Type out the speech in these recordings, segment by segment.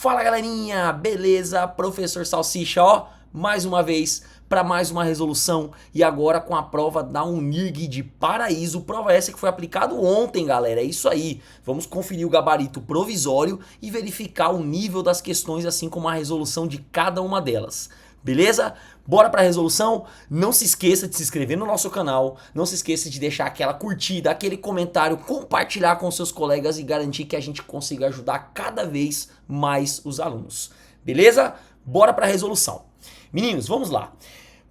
Fala galerinha, beleza? Professor Salsicha, ó, mais uma vez para mais uma resolução e agora com a prova da Unirg de Paraíso, prova essa que foi aplicado ontem, galera. É isso aí. Vamos conferir o gabarito provisório e verificar o nível das questões, assim como a resolução de cada uma delas. Beleza? Bora para a resolução? Não se esqueça de se inscrever no nosso canal, não se esqueça de deixar aquela curtida, aquele comentário, compartilhar com seus colegas e garantir que a gente consiga ajudar cada vez mais os alunos. Beleza? Bora para a resolução. Meninos, vamos lá.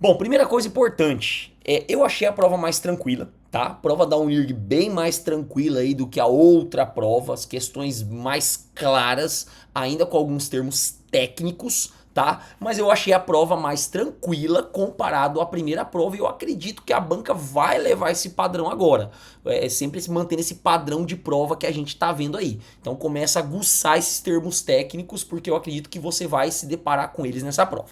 Bom, primeira coisa importante, eu achei a prova mais tranquila, tá? A prova da Unirg bem mais tranquila aí do que a outra prova, as questões mais claras, ainda com alguns termos técnicos, tá? Mas eu achei a prova mais tranquila comparado à primeira prova e eu acredito que a banca vai levar esse padrão agora. Sempre se mantendo esse padrão de prova que a gente tá vendo aí. Então começa a aguçar esses termos técnicos porque eu acredito que você vai se deparar com eles nessa prova.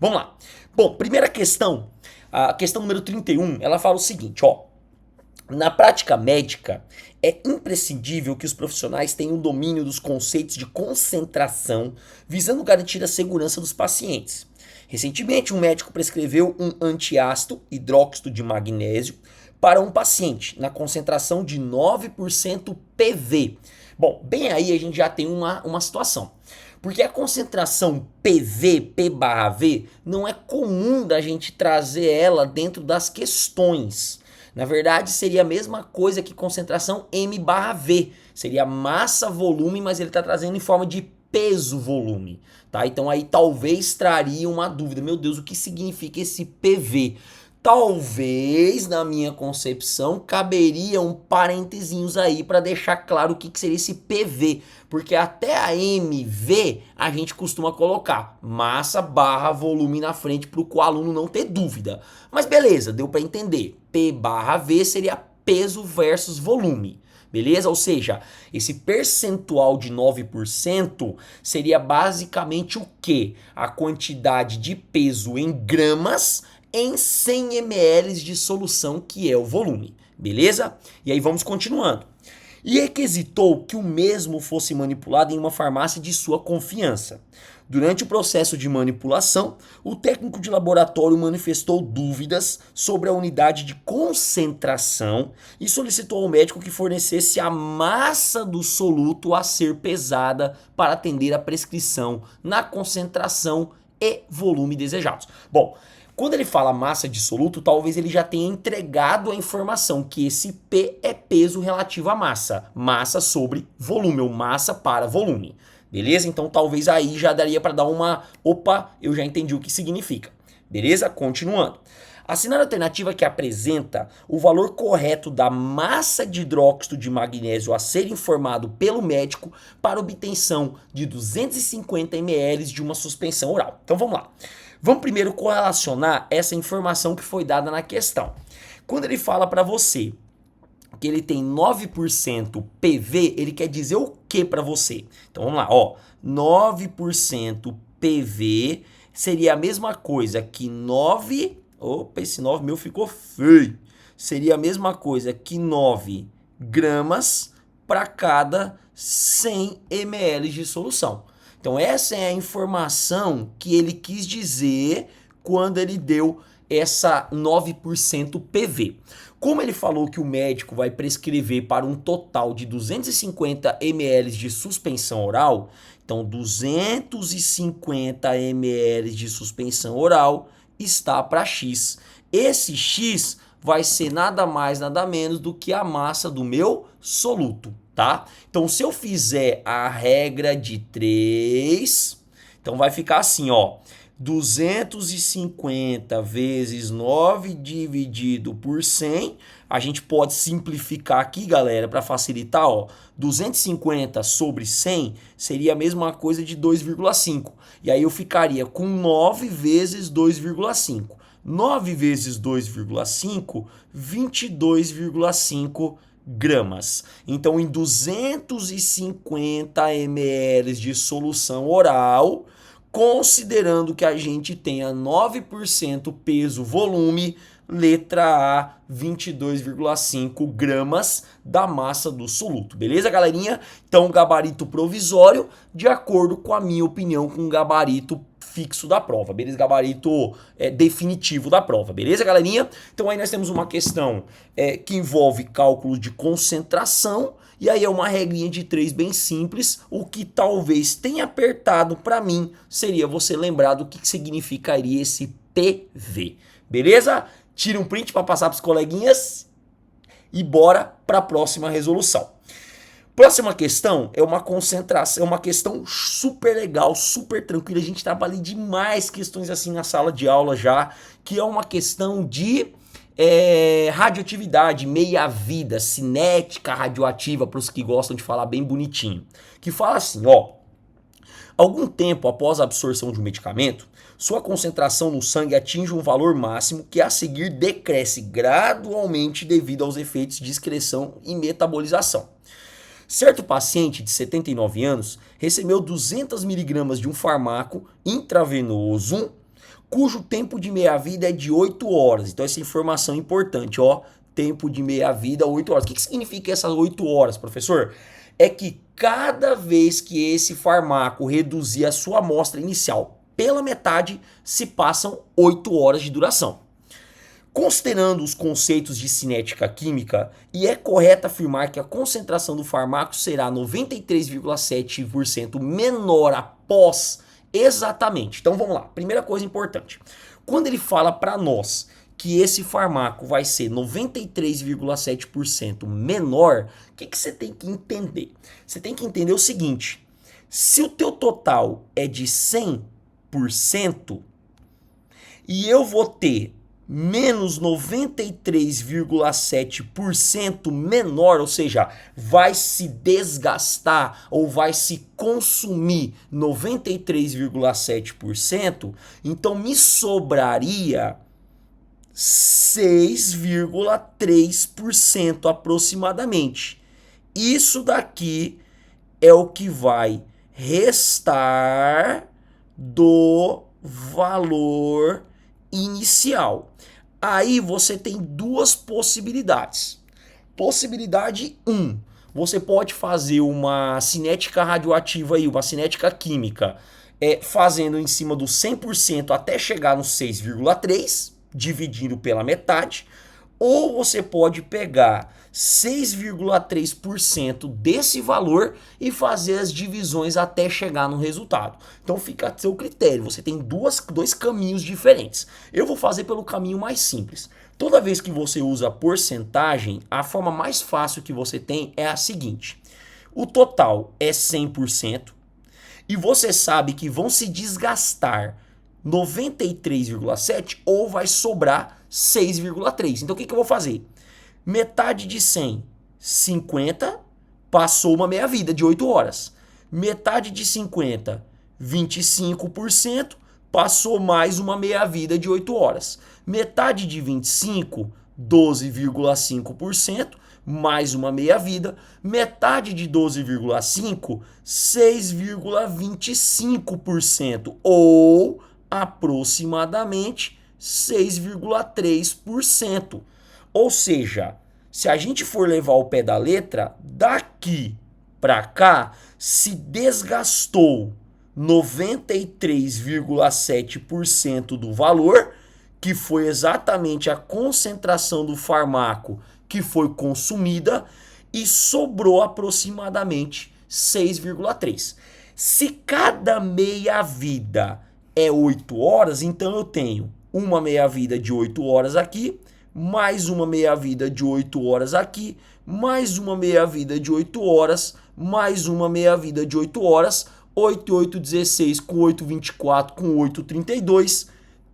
Vamos lá. Bom, primeira questão, a questão número 31, ela fala o seguinte, ó. Na prática médica, é imprescindível que os profissionais tenham o domínio dos conceitos de concentração, visando garantir a segurança dos pacientes. Recentemente, um médico prescreveu um antiácido, hidróxido de magnésio, para um paciente, na concentração de 9% PV. Bom, bem aí a gente já tem uma situação. Porque a concentração PV, P/V, não é comum da gente trazer ela dentro das questões. Na verdade, seria a mesma coisa que concentração M/V. Seria massa-volume, mas ele está trazendo em forma de peso-volume. Tá? Então aí talvez traria uma dúvida. Meu Deus, o que significa esse PV? Talvez, na minha concepção, caberia um parentezinhos aí para deixar claro o que seria esse PV, porque até a MV a gente costuma colocar massa barra volume na frente para o aluno não ter dúvida. Mas beleza, deu para entender. P/V seria peso versus volume. Beleza? Ou seja, esse percentual de 9% seria basicamente o quê? A quantidade de peso em gramas em 100 ml de solução, que é o volume, beleza? E aí vamos continuando. E requisitou que o mesmo fosse manipulado em uma farmácia de sua confiança. Durante o processo de manipulação, o técnico de laboratório manifestou dúvidas sobre a unidade de concentração e solicitou ao médico que fornecesse a massa do soluto a ser pesada para atender a prescrição na concentração e volume desejados. Bom, quando ele fala massa de soluto, talvez ele já tenha entregado a informação que esse P é peso relativo à massa. Massa sobre volume, ou massa para volume. Beleza? Então talvez aí já daria para dar uma... Opa, eu já entendi o que significa. Beleza? Continuando. Assinar a alternativa que apresenta o valor correto da massa de hidróxido de magnésio a ser informado pelo médico para obtenção de 250 ml de uma suspensão oral. Então vamos lá. Vamos primeiro correlacionar essa informação que foi dada na questão. Quando ele fala para você que ele tem 9% PV, ele quer dizer o que para você? Então vamos lá, ó. 9% PV seria a mesma coisa que 9... Opa, esse 9 meu ficou feio. Seria a mesma coisa que 9 gramas para cada 100 ml de solução. Então essa é a informação que ele quis dizer quando ele deu essa 9% PV. Como ele falou que o médico vai prescrever para um total de 250 ml de suspensão oral, então 250 ml de suspensão oral está para X. Esse X vai ser nada mais, nada menos do que a massa do meu soluto, tá? Então, se eu fizer a regra de 3, então vai ficar assim, ó. 250 vezes 9 dividido por 100. A gente pode simplificar aqui, galera, para facilitar, ó. 250 sobre 100 seria a mesma coisa de 2,5. E aí eu ficaria com 9 vezes 2,5. 9 vezes 2,5, 22,5 gramas. Então, em 250 ml de solução oral, considerando que a gente tenha 9% peso-volume, letra A, 22,5 gramas da massa do soluto. Beleza, galerinha? Então, gabarito provisório, de acordo com a minha opinião, com o gabarito fixo da prova, beleza? Gabarito definitivo da prova, beleza, galerinha? Então aí nós temos uma questão que envolve cálculo de concentração, e aí é uma regrinha de 3 bem simples. O que talvez tenha apertado para mim seria você lembrar do que significaria esse PV, beleza? Tira um print para passar para os coleguinhas e bora para a próxima resolução. Próxima questão é uma concentração, é uma questão super legal, super tranquila. A gente trabalha demais questões assim na sala de aula já, que é uma questão de radioatividade, meia-vida, cinética radioativa, para os que gostam de falar bem bonitinho. Que fala assim, ó, algum tempo após a absorção de um medicamento, sua concentração no sangue atinge um valor máximo que a seguir decresce gradualmente devido aos efeitos de excreção e metabolização. Certo paciente de 79 anos recebeu 200 miligramas de um fármaco intravenoso, cujo tempo de meia-vida é de 8 horas. Então essa informação é importante, ó, tempo de meia-vida 8 horas. O que significa essas 8 horas, professor? É que cada vez que esse fármaco reduzir a sua amostra inicial pela metade, se passam 8 horas de duração. Considerando os conceitos de cinética química, e é correto afirmar que a concentração do fármaco será 93,7% menor após exatamente. Então vamos lá, primeira coisa importante. Quando ele fala para nós que esse fármaco vai ser 93,7% menor, o que você tem que entender? Você tem que entender o seguinte, se o teu total é de 100% e eu vou ter menos 93,7% menor, ou seja, vai se desgastar ou vai se consumir 93,7%, então me sobraria 6,3% aproximadamente. Isso daqui é o que vai restar do valor inicial. Aí você tem duas possibilidades. Possibilidade 1, você pode fazer uma cinética radioativa aí, uma cinética química, fazendo em cima do 100% até chegar no 6,3, dividindo pela metade, ou você pode pegar 6,3% desse valor e fazer as divisões até chegar no resultado. Então fica a seu critério, você tem dois caminhos diferentes. Eu vou fazer pelo caminho mais simples. Toda vez que você usa porcentagem, a forma mais fácil que você tem é a seguinte. O total é 100% e você sabe que vão se desgastar 93,7 ou vai sobrar 6,3. Então o que eu vou fazer? Metade de 100, 50, passou uma meia-vida de 8 horas. Metade de 50, 25%, passou mais uma meia-vida de 8 horas. Metade de 25, 12,5%, mais uma meia-vida. Metade de 12,5%, 6,25%, ou aproximadamente 6,3%. Ou seja, se a gente for levar o pé da letra, daqui para cá se desgastou 93,7% do valor, que foi exatamente a concentração do fármaco que foi consumida, e sobrou aproximadamente 6,3%. Se cada meia-vida é 8 horas, então eu tenho uma meia-vida de 8 horas aqui, mais uma meia-vida de 8 horas aqui, mais uma meia-vida de 8 horas, mais uma meia-vida de 8 horas, 8 e 8, 16, com 8, 24, com 8, 32,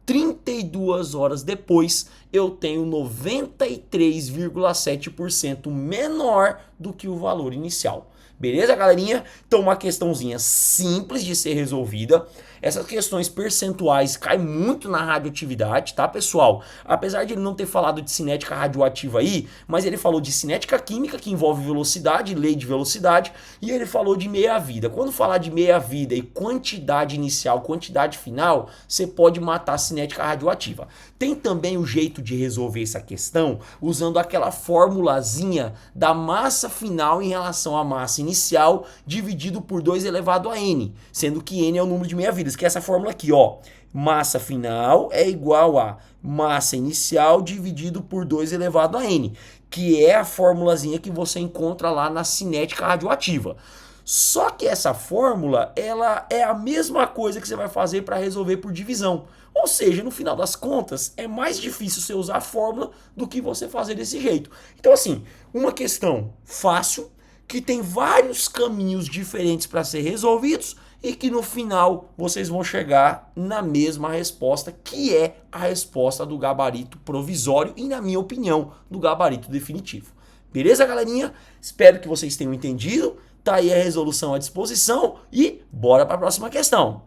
32 horas depois, eu tenho 93,7% menor do que o valor inicial. Beleza, galerinha? Então, uma questãozinha simples de ser resolvida. Essas questões percentuais caem muito na radioatividade, tá, pessoal? Apesar de ele não ter falado de cinética radioativa aí, mas ele falou de cinética química, que envolve velocidade, lei de velocidade, e ele falou de meia-vida. Quando falar de meia-vida e quantidade inicial, quantidade final, você pode matar a cinética radioativa. Tem também o jeito de resolver essa questão usando aquela formulazinha da massa final em relação à massa inicial dividido por 2 elevado a n, sendo que n é o número de meia-vidas, que é essa fórmula aqui, ó. Massa final é igual a massa inicial dividido por 2 elevado a n, que é a formulazinha que você encontra lá na cinética radioativa. Só que essa fórmula, ela é a mesma coisa que você vai fazer para resolver por divisão. Ou seja, no final das contas, é mais difícil você usar a fórmula do que você fazer desse jeito. Então, assim, uma questão fácil, que tem vários caminhos diferentes para ser resolvidos e que no final vocês vão chegar na mesma resposta, que é a resposta do gabarito provisório e, na minha opinião, do gabarito definitivo. Beleza, galerinha? Espero que vocês tenham entendido. Tá aí a resolução à disposição e bora para a próxima questão.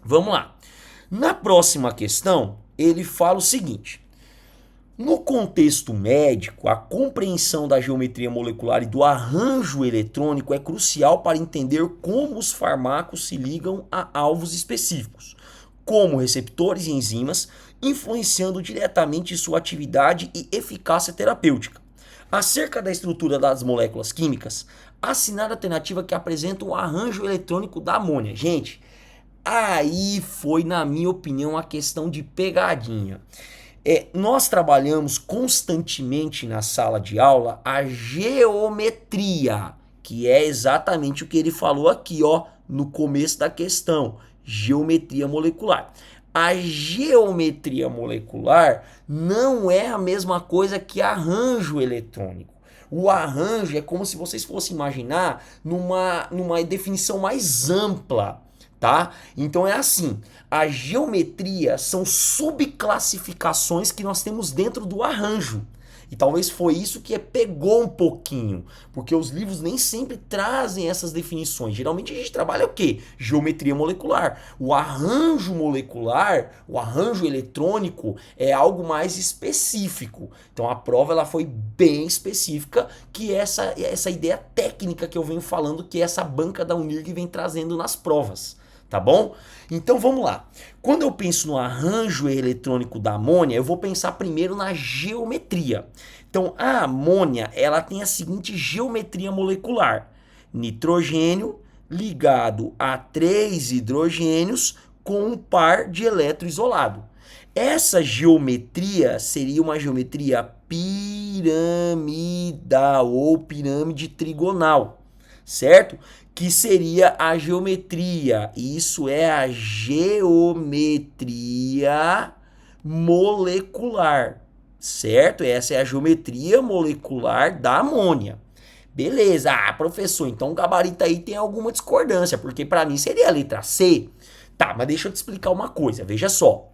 Vamos lá. Na próxima questão, ele fala o seguinte: no contexto médico, a compreensão da geometria molecular e do arranjo eletrônico é crucial para entender como os fármacos se ligam a alvos específicos, como receptores e enzimas, influenciando diretamente sua atividade e eficácia terapêutica. Acerca da estrutura das moléculas químicas, assinar a alternativa que apresenta o arranjo eletrônico da amônia. Gente, aí foi, na minha opinião, a questão de pegadinha. Nós trabalhamos constantemente na sala de aula a geometria, que é exatamente o que ele falou aqui, ó, no começo da questão, geometria molecular. A geometria molecular não é a mesma coisa que arranjo eletrônico. O arranjo é como se vocês fossem imaginar numa definição mais ampla, tá? Então é assim, a geometria são subclassificações que nós temos dentro do arranjo. E talvez foi isso que pegou um pouquinho, porque os livros nem sempre trazem essas definições. Geralmente a gente trabalha o quê? Geometria molecular. O arranjo molecular, o arranjo eletrônico é algo mais específico. Então a prova ela foi bem específica, que essa ideia técnica que eu venho falando, que essa banca da Unirg vem trazendo nas provas. Tá bom? Então vamos lá. Quando eu penso no arranjo eletrônico da amônia, eu vou pensar primeiro na geometria. Então a amônia, ela tem a seguinte geometria molecular: nitrogênio ligado a 3 hidrogênios com um par de elétron isolado. Essa geometria seria uma geometria piramidal ou pirâmide trigonal, certo? Que seria a geometria. Isso é a geometria molecular, certo? Essa é a geometria molecular da amônia. Beleza. Ah, professor, então o gabarito aí tem alguma discordância, porque para mim seria a letra C. Tá, mas deixa eu te explicar uma coisa, veja só.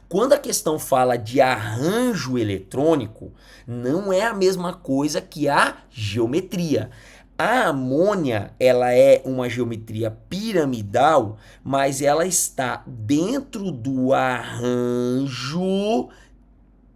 Quando a questão fala de arranjo eletrônico, não é a mesma coisa que a geometria. A amônia, ela é uma geometria piramidal, mas ela está dentro do arranjo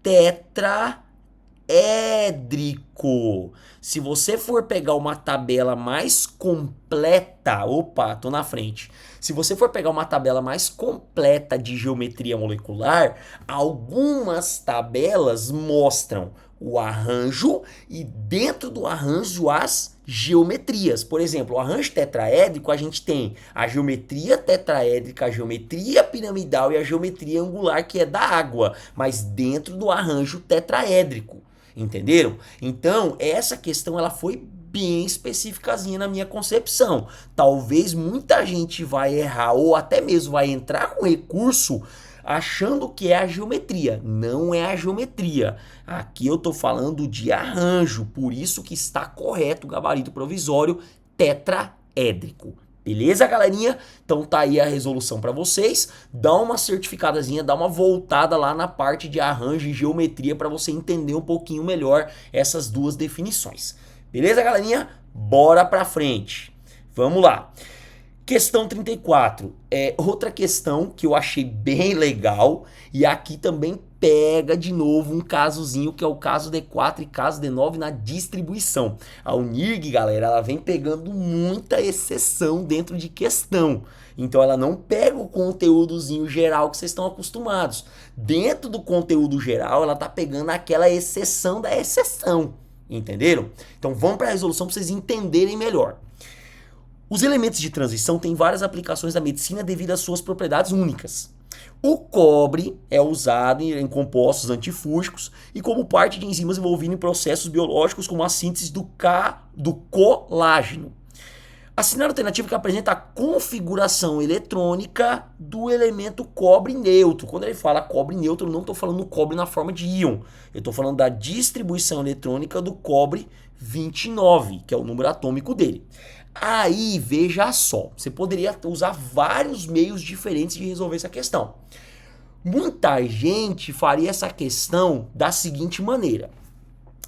tetraédrico. Se você for pegar uma tabela mais completa, opa, tô na frente. Se você for pegar uma tabela mais completa de geometria molecular, algumas tabelas mostram o arranjo e dentro do arranjo as geometrias. Por exemplo, o arranjo tetraédrico, a gente tem a geometria tetraédrica, a geometria piramidal e a geometria angular, que é da água, mas dentro do arranjo tetraédrico. Entenderam? Então, essa questão ela foi bem especificazinha na minha concepção. Talvez muita gente vai errar ou até mesmo vai entrar com recurso achando que é a geometria. Não é a geometria. Aqui eu estou falando de arranjo, por isso que está correto o gabarito provisório tetraédrico. Beleza, galerinha? Então tá aí a resolução para vocês. Dá uma certificadazinha, dá uma voltada lá na parte de arranjo e geometria para você entender um pouquinho melhor essas duas definições. Beleza, galerinha? Bora pra frente. Vamos lá. Questão 34. Outra questão que eu achei bem legal, e aqui também pega de novo um casozinho, que é o caso D4 e caso D9 na distribuição. A UNIRG, galera, ela vem pegando muita exceção dentro de questão. Então ela não pega o conteúdozinho geral que vocês estão acostumados. Dentro do conteúdo geral, ela tá pegando aquela exceção da exceção. Entenderam? Então vamos para a resolução para vocês entenderem melhor. Os elementos de transição têm várias aplicações na medicina devido às suas propriedades únicas. O cobre é usado em compostos antifúngicos e como parte de enzimas envolvidas em processos biológicos como a síntese do colágeno. Assina a alternativa que apresenta a configuração eletrônica do elemento cobre neutro. Quando ele fala cobre neutro, eu não estou falando do cobre na forma de íon. Eu estou falando da distribuição eletrônica do cobre 29, que é o número atômico dele. Aí, veja só, você poderia usar vários meios diferentes de resolver essa questão. Muita gente faria essa questão da seguinte maneira.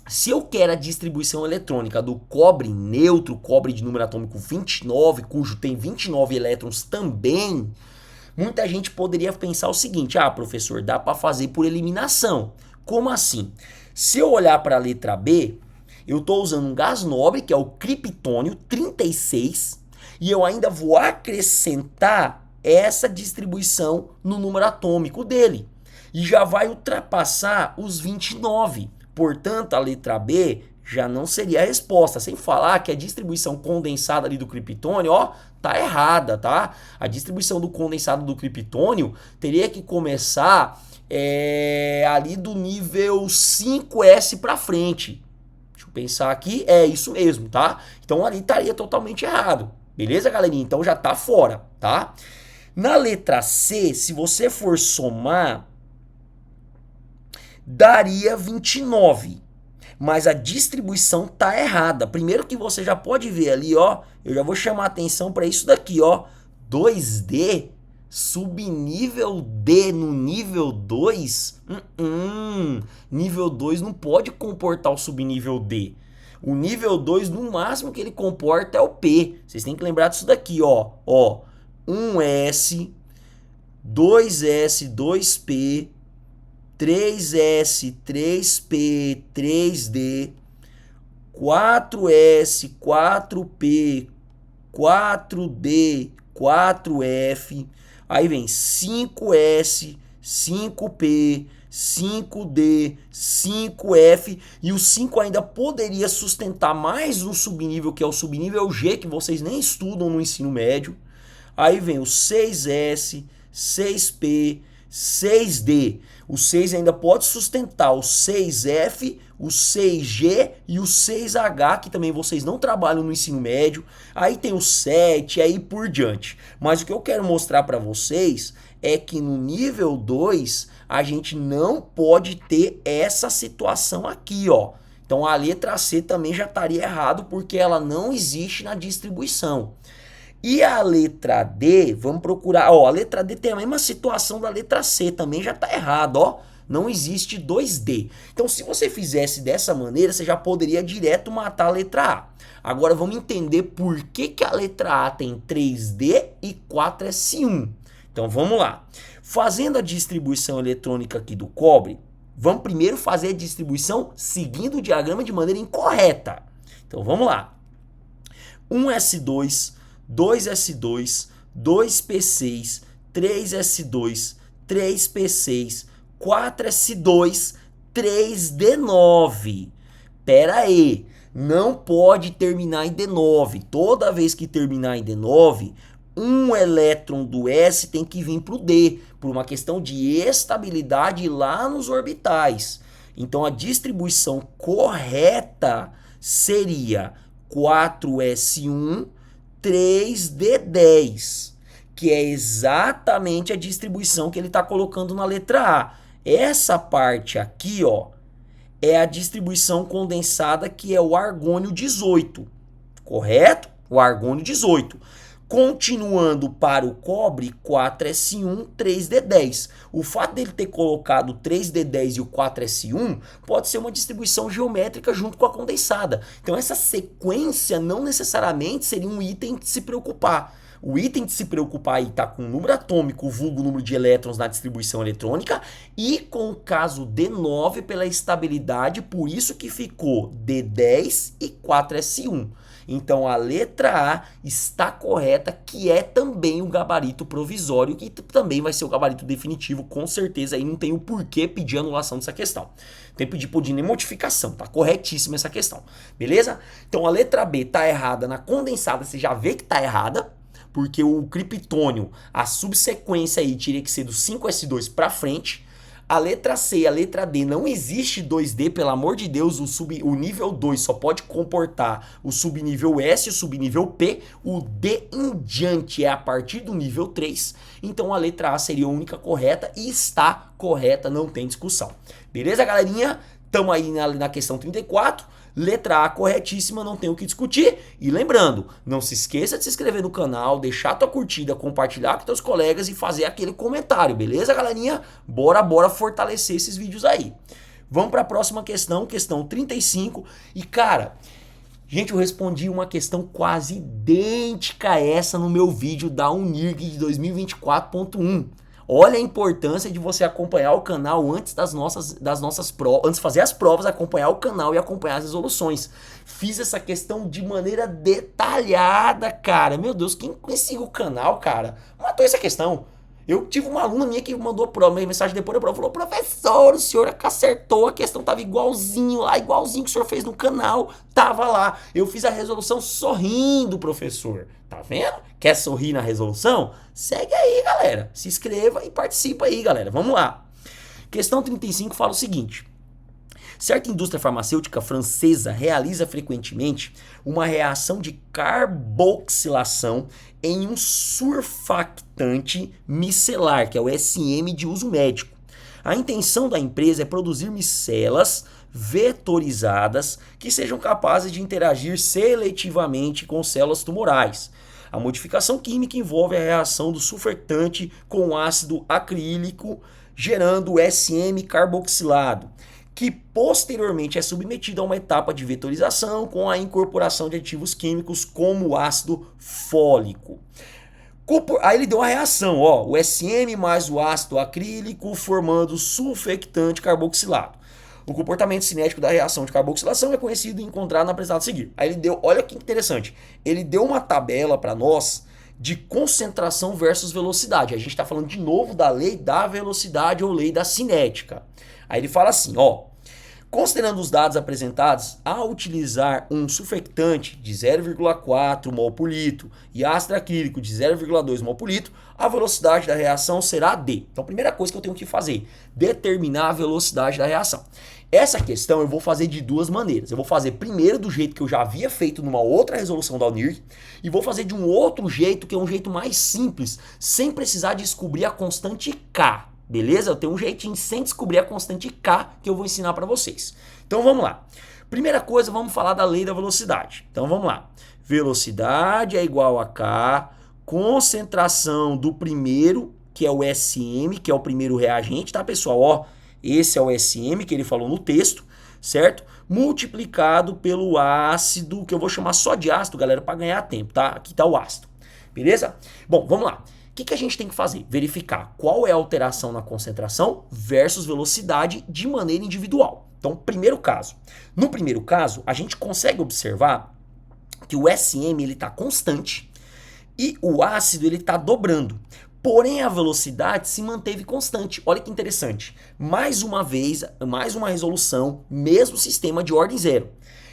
Se eu quero a distribuição eletrônica do cobre neutro, cobre de número atômico 29, cujo tem 29 elétrons também, muita gente poderia pensar o seguinte: ah, professor, dá para fazer por eliminação. Como assim? Se eu olhar para a letra B, eu estou usando um gás nobre, que é o criptônio 36, e eu ainda vou acrescentar essa distribuição no número atômico dele. E já vai ultrapassar os 29. Portanto, a letra B já não seria a resposta. Sem falar que a distribuição condensada ali do criptônio, ó, tá errada, tá? A distribuição do condensado do criptônio teria que começar ali do nível 5S para frente. Pensar aqui, é isso mesmo, tá? Então ali estaria totalmente errado. Beleza, galerinha? Então já tá fora, tá? Na letra C, se você for somar, daria 29. Mas a distribuição tá errada. Primeiro que você já pode ver ali, ó, eu já vou chamar a atenção para isso daqui, ó. 2D, subnível D no nível 2, nível 2 não pode comportar o subnível D. O nível 2, no máximo que ele comporta é o P. Vocês têm que lembrar disso daqui, ó. 1S, 2S, 2P, 3S, 3P, 3D, 4S, 4P, 4D, 4F... Aí vem 5S, 5P, 5D, 5F e o 5 ainda poderia sustentar mais um subnível, que é o subnível G, que vocês nem estudam no ensino médio. Aí vem o 6S, 6P, 6D. O 6 ainda pode sustentar o 6F, o 6G e o 6H, que também vocês não trabalham no ensino médio. Aí tem o 7, aí por diante. Mas o que eu quero mostrar para vocês é que no nível 2 a gente não pode ter essa situação aqui, ó. Então a letra C também já estaria errado porque ela não existe na distribuição. E a letra D, vamos procurar, ó, a letra D tem a mesma situação da letra C, também já tá errado, ó. Não existe 2D. Então, se você fizesse dessa maneira, você já poderia direto matar a letra A. Agora, vamos entender por que a letra A tem 3D e 4S1. Então, vamos lá. Fazendo a distribuição eletrônica aqui do cobre, vamos primeiro fazer a distribuição seguindo o diagrama de maneira incorreta. Então, vamos lá. 1S2, 2S2, 2P6, 3S2, 3P6, 4S2, 3D9. Pera aí, não pode terminar em D9. Toda vez que terminar em D9, um elétron do S tem que vir para o D, por uma questão de estabilidade lá nos orbitais. Então a distribuição correta seria 4S1, 3D10, que é exatamente a distribuição que ele está colocando na letra A. Essa parte aqui, ó, é a distribuição condensada, que é o argônio 18, correto? O argônio 18. Continuando para o cobre, 4S1, 3D10. O fato dele ter colocado o 3D10 e o 4S1 pode ser uma distribuição geométrica junto com a condensada. Então essa sequência não necessariamente seria um item de se preocupar. O item de se preocupar aí tá com o número atômico, vulgo número de elétrons na distribuição eletrônica, e com o caso D9 pela estabilidade, por isso que ficou D10 e 4S1. Então a letra A está correta, que é também o gabarito provisório, que também vai ser o gabarito definitivo, com certeza. Aí não tem o porquê pedir anulação dessa questão. Tem que pedir nem modificação, tá corretíssima essa questão, beleza? Então a letra B tá errada na condensada, você já vê que tá errada, porque o criptônio, a subsequência aí teria que ser do 5S2 para frente. A letra C e a letra D não existe 2D, pelo amor de Deus, o nível 2 só pode comportar o subnível S e o subnível P, o D em diante é a partir do nível 3, então a letra A seria a única correta e está correta, não tem discussão. Beleza, galerinha? Estamos aí na questão 34, letra A corretíssima, não tem o que discutir. E lembrando, não se esqueça de se inscrever no canal, deixar tua curtida, compartilhar com teus colegas e fazer aquele comentário, beleza, galerinha? Bora fortalecer esses vídeos aí. Vamos para a próxima questão, questão 35. E cara, gente, eu respondi uma questão quase idêntica a essa no meu vídeo da UNIRG de 2024.1. Olha a importância de você acompanhar o canal antes das nossas provas, antes de fazer as provas, acompanhar o canal e acompanhar as resoluções. Fiz essa questão de maneira detalhada, cara. Meu Deus, quem siga o canal, cara, matou essa questão. Eu tive uma aluna minha que mandou mensagem depois da prova, falou: professor, o senhor acertou, a questão tava igualzinho lá, igualzinho que o senhor fez no canal, tava lá. Eu fiz a resolução sorrindo, professor. Tá vendo? Quer sorrir na resolução? Segue aí, galera. Se inscreva e participa aí, galera. Vamos lá. Questão 35 fala o seguinte: certa indústria farmacêutica francesa realiza frequentemente uma reação de carboxilação em um surfactante micelar, que é o SM de uso médico. A intenção da empresa é produzir micelas vetorizadas que sejam capazes de interagir seletivamente com células tumorais. A modificação química envolve a reação do surfactante com ácido acrílico, gerando SM carboxilado, que posteriormente é submetido a uma etapa de vetorização com a incorporação de aditivos químicos como o ácido fólico. Aí ele deu uma reação, ó, o SM mais o ácido acrílico formando surfactante carboxilado. O comportamento cinético da reação de carboxilação é conhecido e encontrado na apresentado a seguir. Aí ele deu, olha que interessante, ele deu uma tabela para nós de concentração versus velocidade. A gente está falando de novo da lei da velocidade ou lei da cinética. Aí ele fala assim, ó: considerando os dados apresentados, ao utilizar um surfactante de 0,4 mol por litro e ácido acrílico de 0,2 mol por litro, a velocidade da reação será D. Então, a primeira coisa que eu tenho que fazer, determinar a velocidade da reação. Essa questão eu vou fazer de duas maneiras. Eu vou fazer primeiro do jeito que eu já havia feito numa outra resolução da UNIRG e vou fazer de um outro jeito, que é um jeito mais simples, sem precisar descobrir a constante K. Beleza? Eu tenho um jeitinho sem descobrir a constante K que eu vou ensinar para vocês. Então vamos lá. Primeira coisa, vamos falar da lei da velocidade. Então vamos lá. Velocidade é igual a K, concentração do primeiro, que é o SM, que é o primeiro reagente, tá, pessoal? Ó, esse é o SM que ele falou no texto, certo? Multiplicado pelo ácido, que eu vou chamar só de ácido, galera, para ganhar tempo, tá? Aqui tá o ácido. Beleza? Bom, vamos lá. O que a gente tem que fazer? Verificar qual é a alteração na concentração versus velocidade de maneira individual. Então, primeiro caso. No primeiro caso, a gente consegue observar que o SM está constante e o ácido está dobrando. Porém, a velocidade se manteve constante. Olha que interessante. Mais uma vez, mais uma resolução, mesmo sistema de ordem zero.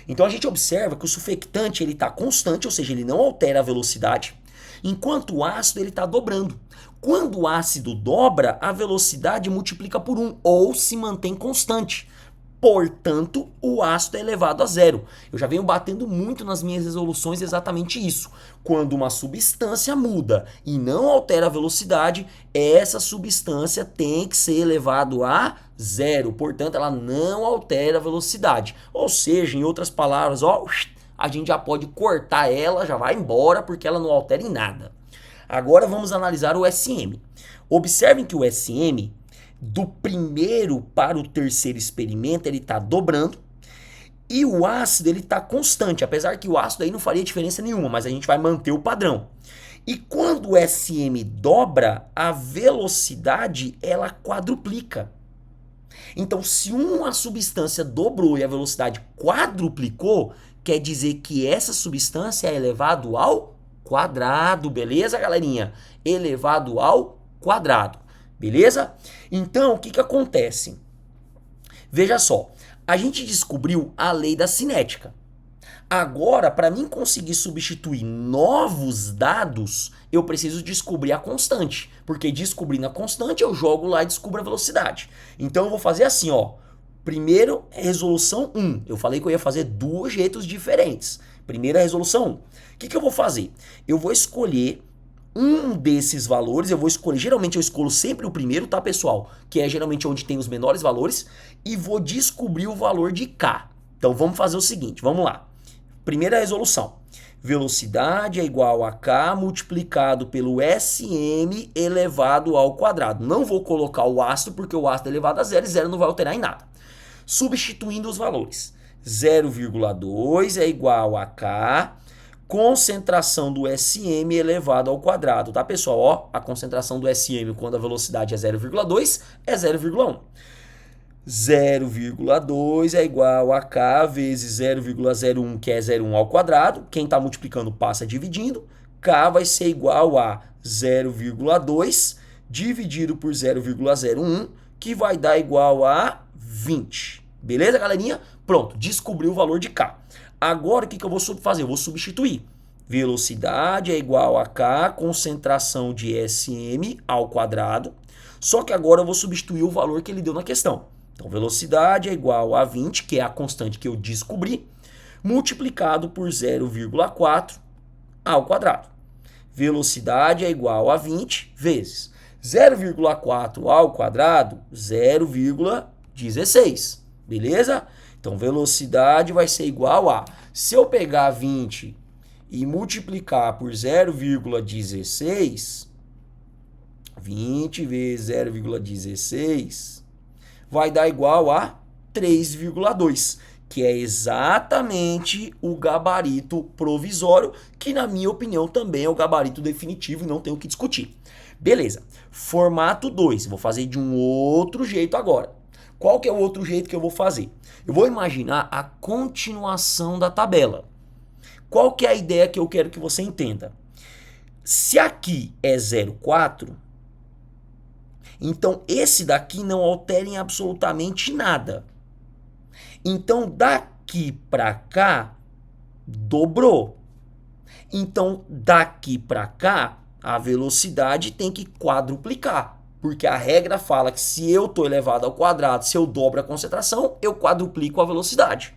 Então, a gente observa que o surfactante está constante, ou seja, ele não altera a velocidade, enquanto o ácido está dobrando. Quando o ácido dobra, a velocidade multiplica por 1 ou se mantém constante. Portanto, o ácido é elevado a zero. Eu já venho batendo muito nas minhas resoluções exatamente isso. Quando uma substância muda e não altera a velocidade, essa substância tem que ser elevado a zero. Portanto, ela não altera a velocidade. Ou seja, em outras palavras, ó, a gente já pode cortar ela, já vai embora, porque ela não altera em nada. Agora vamos analisar o SM. Observem que o SM, do primeiro para o terceiro experimento, ele está dobrando. E o ácido, ele está constante. Apesar que o ácido aí não faria diferença nenhuma, mas a gente vai manter o padrão. E quando o SM dobra, a velocidade ela quadruplica. Então, se uma substância dobrou e a velocidade quadruplicou, quer dizer que essa substância é elevado ao quadrado, beleza, galerinha? Elevado ao quadrado, beleza? Então, o que acontece? Veja só, a gente descobriu a lei da cinética. Agora, para mim conseguir substituir novos dados, eu preciso descobrir a constante. Porque descobrindo a constante, eu jogo lá e descubro a velocidade. Então eu vou fazer assim, ó. Primeiro, resolução 1. Eu falei que eu ia fazer dois jeitos diferentes. Primeira resolução 1. O que eu vou fazer? Eu vou escolher um desses valores, eu vou escolher, geralmente eu escolho sempre o primeiro, tá, pessoal? Que é geralmente onde tem os menores valores, e vou descobrir o valor de K. Então vamos fazer o seguinte, vamos lá. Primeira resolução, velocidade é igual a K multiplicado pelo SM elevado ao quadrado. Não vou colocar o ácido porque o ácido é elevado a zero e zero não vai alterar em nada. Substituindo os valores, 0,2 é igual a K, concentração do SM elevado ao quadrado, tá, pessoal? Ó, a concentração do SM quando a velocidade é 0,2 é 0,1. 0,2 é igual a K vezes 0,01, que é 0,1 ao quadrado. Quem está multiplicando passa dividindo. K vai ser igual a 0,2 dividido por 0,01, que vai dar igual a 20. Beleza, galerinha? Pronto, descobri o valor de K. Agora, o que eu vou fazer? Eu vou substituir. Velocidade é igual a K, concentração de SM ao quadrado. Só que agora eu vou substituir o valor que ele deu na questão. Então, velocidade é igual a 20, que é a constante que eu descobri, multiplicado por 0,4 ao quadrado. Velocidade é igual a 20 vezes 0,4 ao quadrado, 0,16. Beleza? Então, velocidade vai ser igual a... Se eu pegar 20 e multiplicar por 0,16, 20 vezes 0,16... vai dar igual a 3,2, que é exatamente o gabarito provisório, que na minha opinião também é o gabarito definitivo e não tem o que discutir. Beleza, formato 2, vou fazer de um outro jeito agora. Qual que é o outro jeito que eu vou fazer? Eu vou imaginar a continuação da tabela. Qual que é a ideia que eu quero que você entenda? Se aqui é 0,4... então, esse daqui não altera em absolutamente nada. Então, daqui para cá, dobrou. Então, daqui para cá, a velocidade tem que quadruplicar. Porque a regra fala que se eu estou elevado ao quadrado, se eu dobro a concentração, eu quadruplico a velocidade.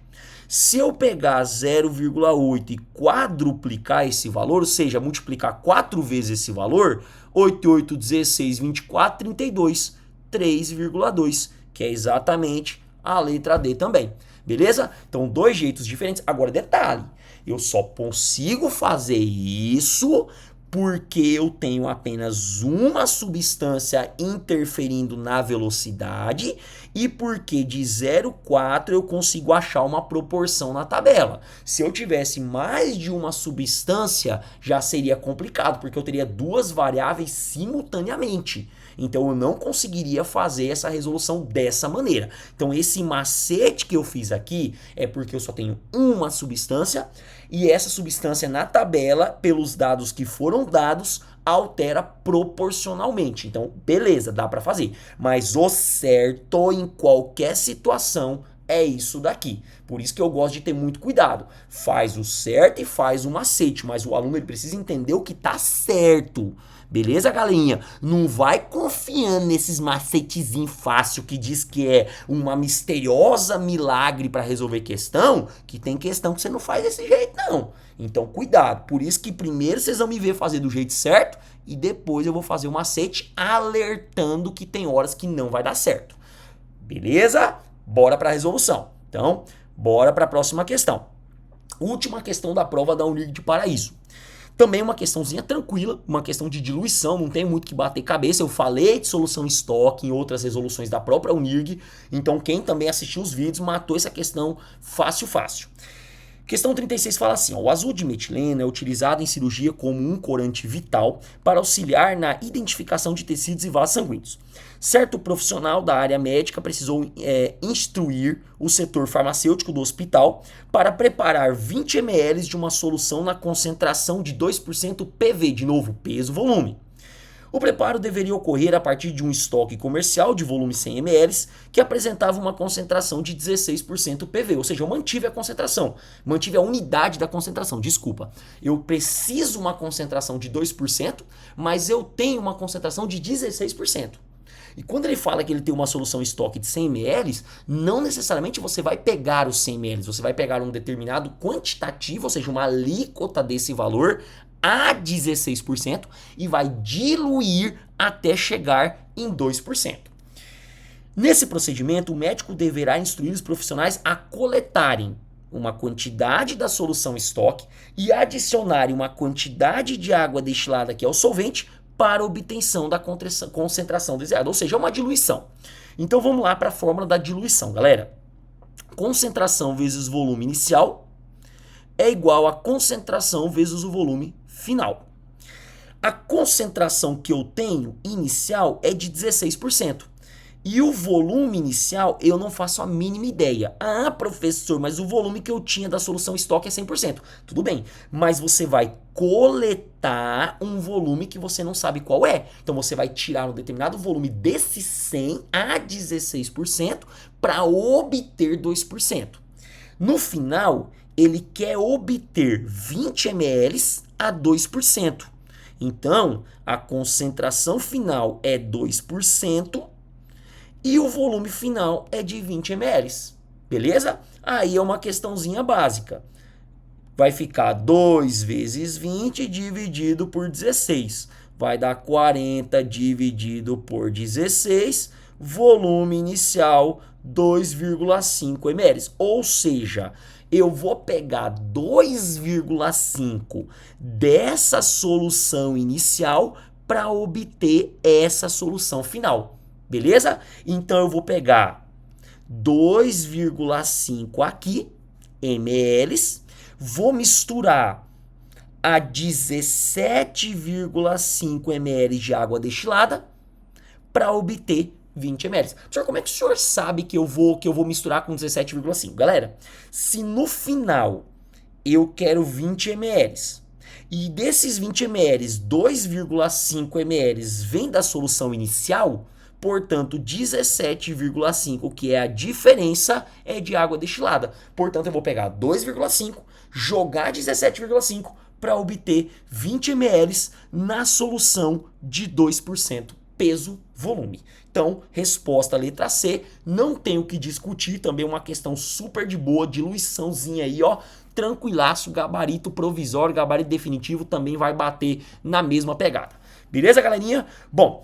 Se eu pegar 0,8 e quadruplicar esse valor, ou seja, multiplicar 4 vezes esse valor, 8, 8, 16, 24, 32, 3,2, que é exatamente a letra D também. Beleza? Então, dois jeitos diferentes. Agora, detalhe, eu só consigo fazer isso porque eu tenho apenas uma substância interferindo na velocidade e porque de 0,4 eu consigo achar uma proporção na tabela. Se eu tivesse mais de uma substância, já seria complicado, porque eu teria duas variáveis simultaneamente. Então eu não conseguiria fazer essa resolução dessa maneira. Então esse macete que eu fiz aqui é porque eu só tenho uma substância e essa substância na tabela, pelos dados que foram dados, altera proporcionalmente. Então, beleza, dá para fazer. Mas o certo em qualquer situação é isso daqui. Por isso que eu gosto de ter muito cuidado. Faz o certo e faz o macete, mas o aluno ele precisa entender o que tá certo. Beleza, galerinha? Não vai confiando nesses macetezinhos fácil que diz que é uma misteriosa milagre para resolver questão, que tem questão que você não faz desse jeito, não. Então, cuidado. Por isso que primeiro vocês vão me ver fazer do jeito certo e depois eu vou fazer o macete alertando que tem horas que não vai dar certo. Beleza? Bora para a resolução. Então, bora para a próxima questão. Última questão da prova da Unirg de Paraíso. Também uma questãozinha tranquila, uma questão de diluição, não tem muito que bater cabeça. Eu falei de solução estoque em outras resoluções da própria Unirg, então quem também assistiu os vídeos matou essa questão fácil, fácil. Questão 36 fala assim, ó, o azul de metileno é utilizado em cirurgia como um corante vital para auxiliar na identificação de tecidos e vasos sanguíneos. Certo profissional da área médica precisou instruir o setor farmacêutico do hospital para preparar 20 ml de uma solução na concentração de 2% PV, de novo, peso, volume. O preparo deveria ocorrer a partir de um estoque comercial de volume 100 ml que apresentava uma concentração de 16% PV, ou seja, eu mantive a concentração, mantive a unidade da concentração, desculpa. Eu preciso uma concentração de 2%, mas eu tenho uma concentração de 16%. E quando ele fala que ele tem uma solução em estoque de 100 ml, não necessariamente você vai pegar os 100 ml, você vai pegar um determinado quantitativo, ou seja, uma alíquota desse valor a 16% e vai diluir até chegar em 2%. Nesse procedimento, o médico deverá instruir os profissionais a coletarem uma quantidade da solução estoque e adicionarem uma quantidade de água destilada, que é o solvente, para obtenção da concentração desejada, ou seja, uma diluição. Então vamos lá para a fórmula da diluição, galera. Concentração vezes volume inicial é igual a concentração vezes o volume final. A concentração que eu tenho inicial é de 16%. E o volume inicial eu não faço a mínima ideia. Ah, professor, mas o volume que eu tinha da solução estoque é 100%. Tudo bem, mas você vai coletar um volume que você não sabe qual é. Então você vai tirar um determinado volume desse 100 a 16% para obter 2%. No final, ele quer obter 20 ml a 2%. Então, a concentração final é 2%. E o volume final é de 20 ml, beleza? Aí é uma questãozinha básica. Vai ficar 2 vezes 20 dividido por 16. Vai dar 40 dividido por 16. Volume inicial 2,5 ml. Ou seja, eu vou pegar 2,5 dessa solução inicial para obter essa solução final. Beleza? Então eu vou pegar 2,5 aqui, ml, vou misturar a 17,5 ml de água destilada para obter 20 ml. Senhor, como é que o senhor sabe que eu vou misturar com 17,5? Galera, se no final eu quero 20 ml e desses 20 ml, 2,5 ml vem da solução inicial, portanto, 17,5, que é a diferença, é de água destilada. Portanto, eu vou pegar 2,5, jogar 17,5 para obter 20 ml na solução de 2% peso-volume. Então, resposta letra C, não tem o que discutir, também uma questão super de boa, diluiçãozinha aí, ó, tranquilaço, gabarito provisório, gabarito definitivo também vai bater na mesma pegada. Beleza, galerinha? Bom,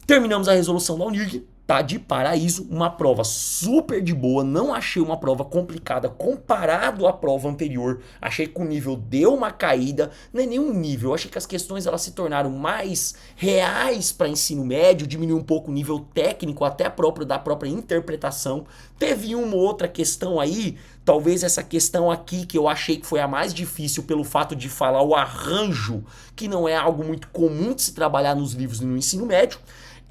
terminamos a resolução da UNIRG, tá? De Paraíso, uma prova super de boa, não achei uma prova complicada comparado à prova anterior, achei que o nível deu uma caída, não é nenhum nível, achei que as questões elas se tornaram mais reais para ensino médio, diminuiu um pouco o nível técnico, até da própria interpretação, teve uma ou outra questão aí, talvez essa questão aqui que eu achei que foi a mais difícil pelo fato de falar o arranjo, que não é algo muito comum de se trabalhar nos livros no ensino médio.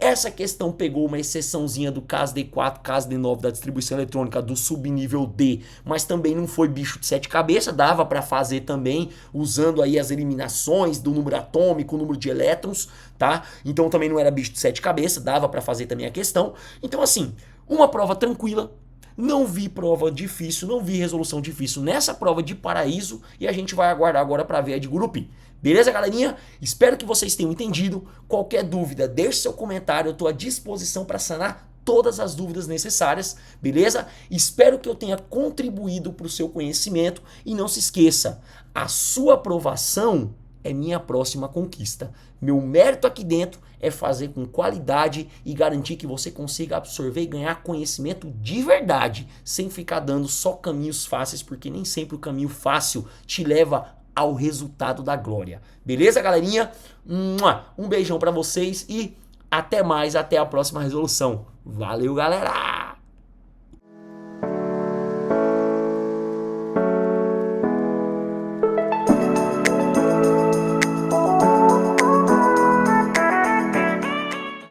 Essa questão pegou uma exceçãozinha do CAS D4, CAS D9 da distribuição eletrônica do subnível D, mas também não foi bicho de 7 cabeças, dava para fazer também usando aí as eliminações do número atômico, o número de elétrons, tá? Então também não era bicho de 7 cabeças, dava para fazer também a questão. Então assim, uma prova tranquila, não vi prova difícil, não vi resolução difícil nessa prova de Paraíso e a gente vai aguardar agora para ver a de Gurupi. Beleza, galerinha? Espero que vocês tenham entendido. Qualquer dúvida, deixe seu comentário. Eu estou à disposição para sanar todas as dúvidas necessárias, beleza? Espero que eu tenha contribuído para o seu conhecimento. E não se esqueça, a sua aprovação é minha próxima conquista. Meu mérito aqui dentro é fazer com qualidade e garantir que você consiga absorver e ganhar conhecimento de verdade, sem ficar dando só caminhos fáceis, porque nem sempre o caminho fácil te leva ao resultado da glória. Beleza, galerinha? Um beijão pra vocês e até mais, até a próxima resolução. Valeu, galera!